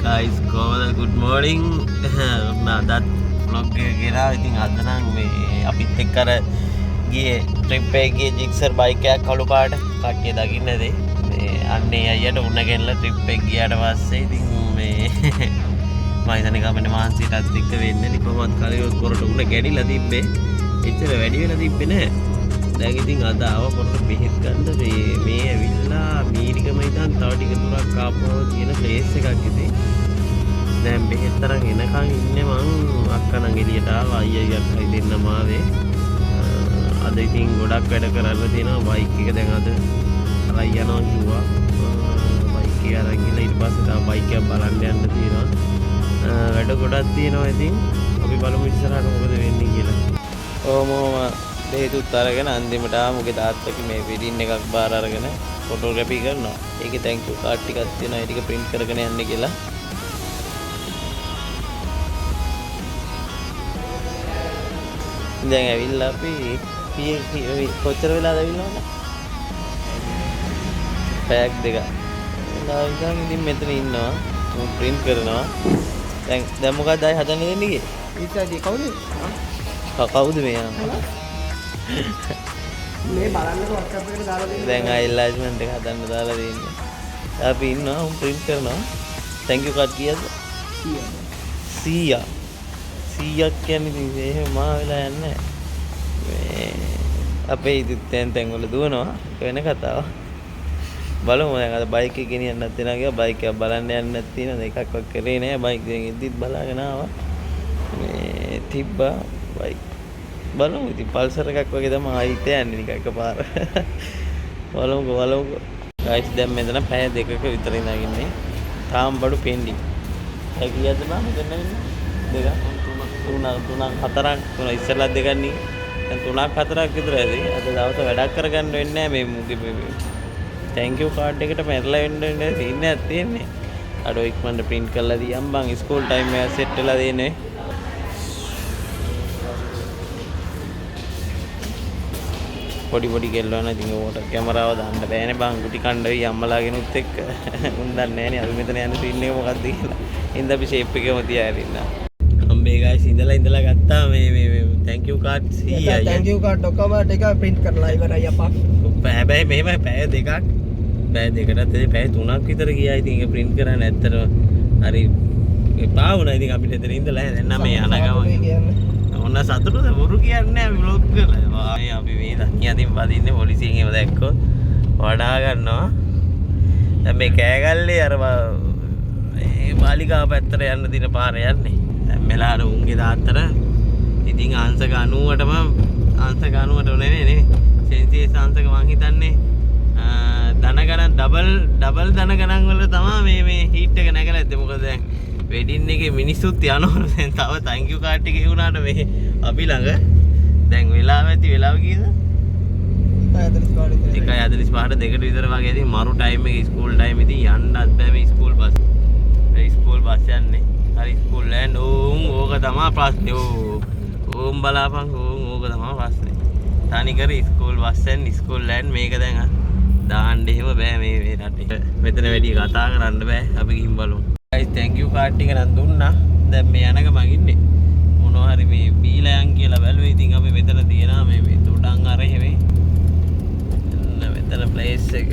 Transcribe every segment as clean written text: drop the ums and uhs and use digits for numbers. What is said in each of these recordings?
guys, good morning. අදත් vlog එක ගෙනා. ඉතින් අද නම් මේ අපිත් එක්ක අර ගියේ trip එකේ ගියේ ජික්සර් බයික් එකක් කළු පාට කට්ටිය දකින්න ඇති. මේ අන්නේ අයියට උණ ගෙනලා trip එක ගියාට පස්සේ ඉතින් මේ මම හිතන්නේ කමෙන් මාන්සිටත් එක්ක වෙන්නේ නේ කොහොමද කලියොත් කොරට උණ ගැඩිලා තිබ්බේ. එච්චර වැඩි වෙලා තිබ්බේ නෑ. දැන් ඉතින් අද ආව කොරට බෙහෙත් ගන්න මේ ඇවිල්ලා මීනිකම ඉතින් තව ටික දුරක් ආපුවා තියෙන ප්ලේස් එකක් ඉතින් දැන් බෙහෙත් තරම් එනකන් ඉන්නේ මං අක්කා නම් එළියට ආවා අයියයි අක්කයි දෙන්නම ආවේ අද ඉතින් ගොඩක් වැඩ කරන්න තියෙනවා බයික් එක දැන් අද අරයි යනවා කිව්වා බයික් එක අරන් ගිහලා ඊට පස්සේ තව බයික් එක බලන්න යන්න තියෙනවා වැඩ ගොඩක් තියෙනවා ඉතින් අපි බලමු ඉස්සරහට මොකද වෙන්නේ කියලා ඕමෝම බෙහෙතුත් අරගෙන අන්තිමට ආමුගේ තාත්තගේ මේ විඩින් එකක් බාර අරගෙන ෆොටෝග්‍රැෆි කරනවා ඒකේ thank you card ටිකක් තියෙනවා ඒ ටික print කරගෙන යන්න කියලා දැන් ඇවිල්ලා අපි කොච්චර වෙලාද ඇවිල්ලාද? පැයක් දෙක. ලාවිසන් ඉතින් මෙතන ඉන්නවා. මම print කරනවා. දැන් මොකක්ද ආයි හදන්න දෙන්නේ කියේ? ඉතින් කවුද? කවුද මෙයා? මේ බලන්නකො WhatsApp එකට දාලා දෙන්න. දැන් ආයි enlargement එක හදන්න දාලා දෙන්නේ. අපි ඉන්නවා මම print කරනවා. thank you card කීයද? 100. 100ක් කියන්නේ එහෙම මා වෙලා යන්නේ මේ අපේ ඉදිත් තැන් වල දුවනවා වෙන කතාවක් බලමු දැන් අද බයික් එක ගෙනියන්නත් වෙනවා කියලා බයික් එක බලන්න යන්නත් තියෙනවා එකක්වත් කරේ නෑ බයික් එකෙන් ඉදිත් බලාගෙන ආවා මේ තිබ්බා බයික් බලමු ඉතින් පල්සර් එකක් වගේ තමයි ආයිත් යන්නේ නිකන් එකපාර බලමුකෝ ගයිස් දැන් මෙතන පැය දෙකක විතර ඉඳන් ඉන්නේ තාම බඩු පෙන්ඩින් ඒ කීයද බං මෙතන දෙක තුනක් ඉස්සරලා දෙකන්නේ දැන් 3ක් 4ක් විතර ඇති අද දවස් වැඩක් කරගන්න වෙන්නේ නැහැ මේ මුගේ thank you card එකට මැරලා වෙන්නේ සීන්නයක් තියෙන්නේ අර ඉක්මනට print කරලා දියම් බං ස්කූල් ටයිම් එක සෙට් වෙලා දෙන්නේ පොඩි කෙල්ලවන ඉතින් ඕකට කැමරාව දාන්න බෑනේ බං කුටි කණ්ඩවි අම්මලාගෙන උත් එක්ක උන් දන්නේ නැහනේ අපි මෙතන යන සීන් එක මොකක්ද කියලා ඉඳ අපි ෂේප් එකේම තියාගෙන මේ guys ඉඳලා ගත්තා මේ thank you card 100යි thank you card document එක print කරලා ඉවරයි අපා හැබැයි මේම පැය දෙකක් පැය දෙකටත් පැය 3ක් විතර ගියා ඉතින් ඒක print කරන්න ඇත්තටම හරි එපා වුණා ඉතින් අපිට එතන ඉඳලා දැන් නම් මේ යන ගමන් ඔන්න සතුටුද මුරු කියන්නේ අපි vlog කරලා අපි මේ දකියදින් වදින්නේ පොලිසියෙන් ඒව දැක්කොත් වඩා ගන්නවා දැන් මේ කෑගල්ලේ අර ඒ මාලිගාව පැත්තට යන්න දින පාර යන්නේ මෙලාර උන්ගේ තාත්තට ඉතින් අංශක 90ටම නෙවෙයි සෙන්සියස් අංශක මං හිතන්නේ ධන ගණන් ඩබල් ධන ගණන් වල තමයි මේ හීට් එක නැගලා ඇත්තේ මොකද දැන් වෙඩින් එකේ මිනිස්සුත් යනවලු දැන් තව thank you card එක වුණාට මේ අපි ළඟ දැන් වෙලාව කීයද 1:45 දෙකට විතර වගේ ඉතින් මරු ටයිම් එක ස්කූල් ටයිම් ඉතින් යන්නත් බෑ මේ ස්කූල් බස් යන්නේ හරි ස්කූල් ලෑන්ඩ් ඕක තමයි ප්‍රශ්නේ ඕම් බලාපන් ඕක තමයි ප්‍රශ්නේ තනිකර ස්කූල් බස් යන්නේ ස්කූල් ලෑන්ඩ් මේක දැන් දාන්න එහෙම බෑ මේ රටේ මෙතන වැඩි කතා කරන්න බෑ අපි ගිහින් බලමු guys thank you card එක නම් දුන්නා දැන් මේ යනක මං ඉන්නේ මොනවා හරි මේ බීලා යන් කියලා බැලුවේ ඉතින් අපි මෙතන තියනවා මේ තුඩන් අර එහෙමේ මෙතන ප්ලේස් එක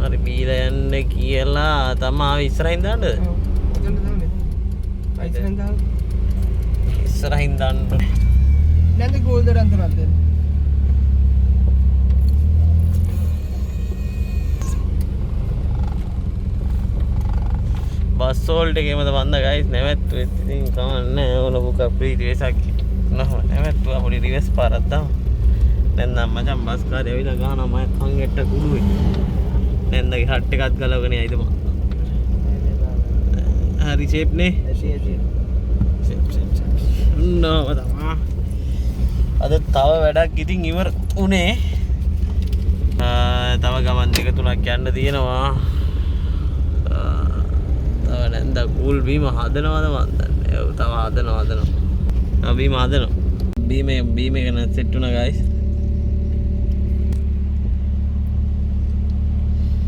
හරි බීලා යන්න කියලා තමයි ඉස්සරහින් දාන්නද ඉස්සරහින් දාන්න නැන්ද ගෝල් දරන් තරද්ද බස් හෝල්ඩ් එකේමද වන්ද ගයිස් නැවැත්තුවෙත් ඉතින් කමන්නේ ඕන බුක ප්‍රීති වෙසක් නැවැත්තුවා පොඩි රිවර්ස් පාරක් දාමු දැන් නම් මචං බස් කාර්යය ඇවිල්ලා ගහනවා මම කංගෙට්ට කුඩුවේ නැන්දගේ හට් එකත් ගලවගෙන යයිද මම හරි ෂේප් නේ නෝ තමා අද තව වැඩක් ඉතින් ඉවර උනේ තව ගමන් දෙක තුනක් යන්න තියෙනවා තව නැන්ද කූල් බීම හදනවද මන් දන්නේ ඔව් තව හදනවා බීම හදනවා බීම එක නම් සෙට් වුණා ගයිස්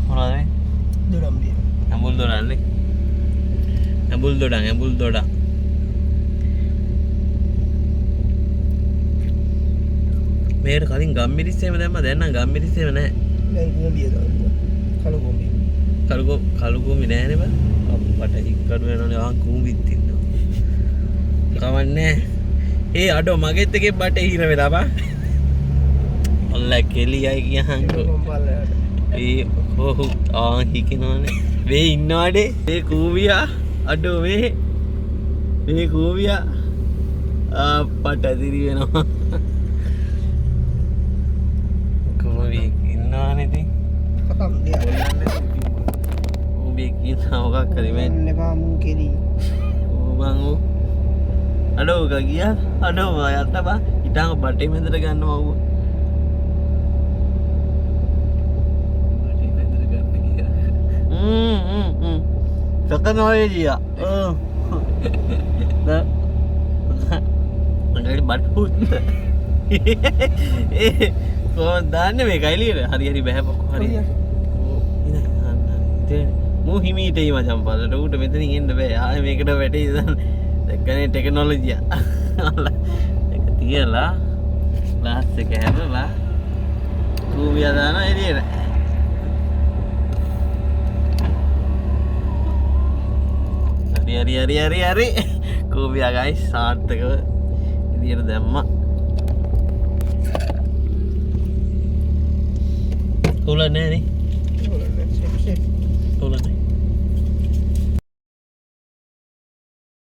මොනවද මේ දොරම් බීම අමුල් දොරන්නේ ඇඹුල් දොඩම් මේකට කලින් ගම්මිරිස්සේම දැම්ම දැන් නම් ගම්මිරිස්සේම නැහැ දැන් කුඹිය දාන්න. කළු කුඹිය. කළු කුඹි නෑනේ බා අප්පට හික්කඩු වෙනවනේ ආ කුඹිත් ඉන්නවා කවන්නේ ඒ අඩෝ මගෙත් එකේ බටේ හිර වෙලා බා ඔල්ල කෙලියයි කියහන් කොම්පල්ලයට. ඒ හොහු ආ හිකිනවනේ වේ ඉන්නවනේ මේ කූවියා අඩෝ මේ කූවියා අප්පට දිරි වෙනවා කූවිය ඉන්නවනේ ඉතින් කතම් දියා. උඹේ කියනවා කරේ එපා මුන් කෙරි. බං අඩෝ ගියා අඩෝ යන්න බා ඉතාම බටේ මැදට ගන්නවා ඌ බටේ මැදට ගන්න ගියා සකනෝයේ ගියා අnder බට්ටුත් කොහොමද දාන්නේ මේ කයිලියට හරි බෑපොක් හරි මූ හිමීට ඒ මචං පල්ලට ඌට මෙතනින් එන්න බෑ ආයෙ මේකට වැටේ දැක්කනේ ටෙක්නොලොජිය ඒක තියලා ලාස් එක හැරලා කූඹිය දානවා එළියට හරි කූඹිය ගයිස් සාර්ථකව එළියට දැම්මා හොලන්නේ නේ ෂෙප් ෂෙප්. හොලන්නේ